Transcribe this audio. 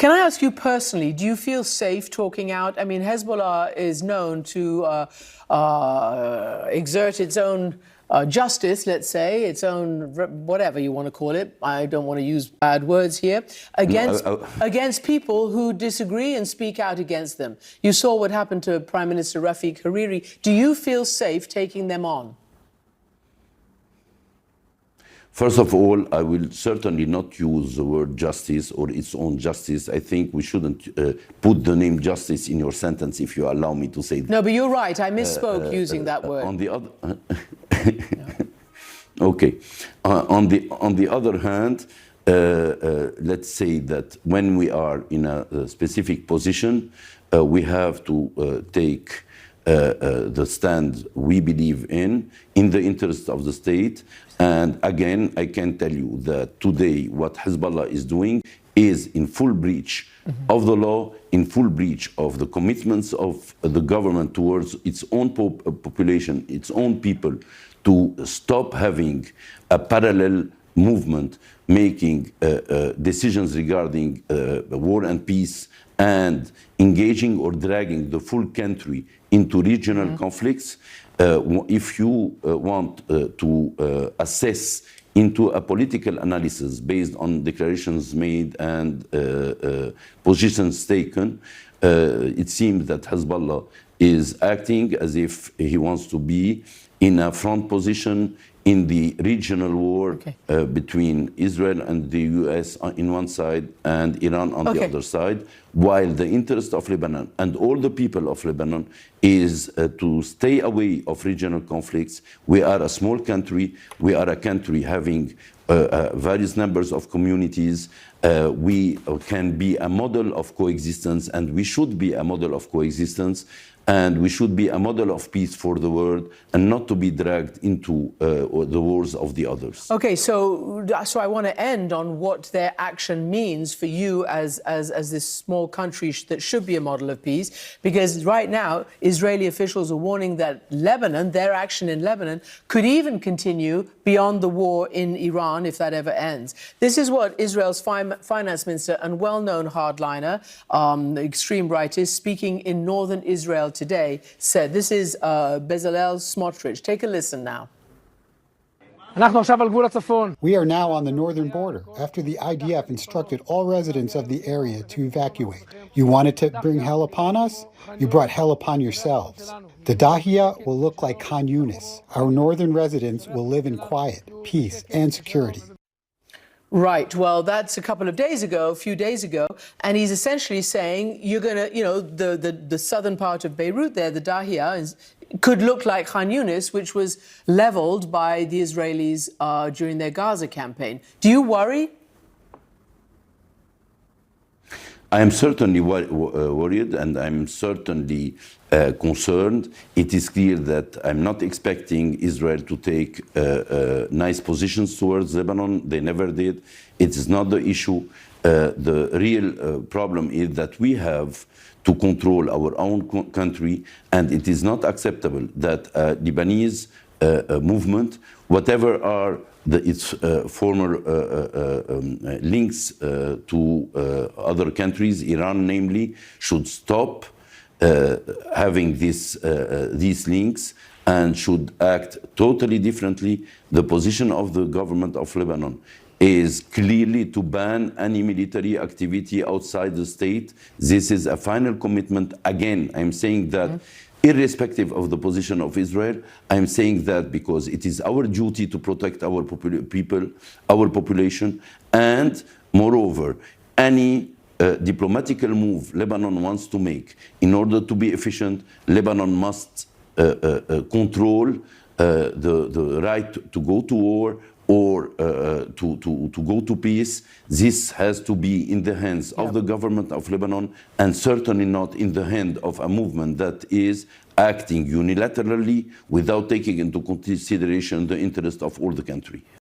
Can I ask you personally, do you feel safe talking out? I mean, Hezbollah is known to exert its own justice, let's say, its own whatever you want to call it. I don't want to use bad words here, against people who disagree and speak out against them. You saw what happened to Prime Minister Rafiq Hariri. Do you feel safe taking them on? First of all, I will certainly not use the word justice or its own justice. I think we shouldn't put the name justice in your sentence, if you allow me to say that. No, but you're right. I misspoke using that word. On the other, okay. On the other hand, let's say that when we are in a specific position, we have to take the stand we believe in the interest of the state. And again, I can tell you that today what Hezbollah is doing is in full breach of the law, in full breach of the commitments of the government towards its own population, its own people, to stop having a parallel movement making decisions regarding war and peace and engaging or dragging the full country into regional conflicts. If you want to assess into a political analysis based on declarations made and positions taken, it seems that Hezbollah is acting as if he wants to be in a front position in the regional war between Israel and the US on one side and Iran on the other side, while the interest of Lebanon and all the people of Lebanon is to stay away of regional conflicts. We are a small country. We are a country having various numbers of communities. We can be a model of coexistence, and we should be a model of coexistence. And we should be a model of peace for the world and not to be dragged into the wars of the others. Okay, so I want to end on what their action means for you as this small country that should be a model of peace, because right now Israeli officials are warning that Lebanon, their action in Lebanon, could even continue beyond the war in Iran if that ever ends. This is what Israel's finance minister and well-known hardliner, extreme right, is speaking in northern Israel today said. This is Bezalel Smotrich. Take a listen now. We are now on the northern border after the IDF instructed all residents of the area to evacuate. You wanted to bring hell upon us? You brought hell upon yourselves. The Dahiya will look like Khan Yunis. Our northern residents will live in quiet, peace, and security. Right. Well, that's a couple of days ago, a few days ago, and he's essentially saying you're going to, you know, the southern part of Beirut there, the Dahiya, could look like Khan Yunis, which was leveled by the Israelis during their Gaza campaign. Do you worry? I am certainly worried, and I'm certainly concerned. It is clear that I'm not expecting Israel to take nice positions towards Lebanon. They never did. It is not the issue. The real problem is that we have to control our own country, and it is not acceptable that Lebanese movement, whatever are its former links to other countries, Iran namely, should stop having these links and should act totally differently. The position of the government of Lebanon is clearly to ban any military activity outside the state. This is a final commitment. Again, I'm saying that irrespective of the position of Israel, I'm saying that because it is our duty to protect our people, our population, and moreover, any diplomatical move Lebanon wants to make in order to be efficient, Lebanon must control the right to go to war or to go to peace. This has to be in the hands of the government of Lebanon, and certainly not in the hand of a movement that is acting unilaterally without taking into consideration the interest of all the country.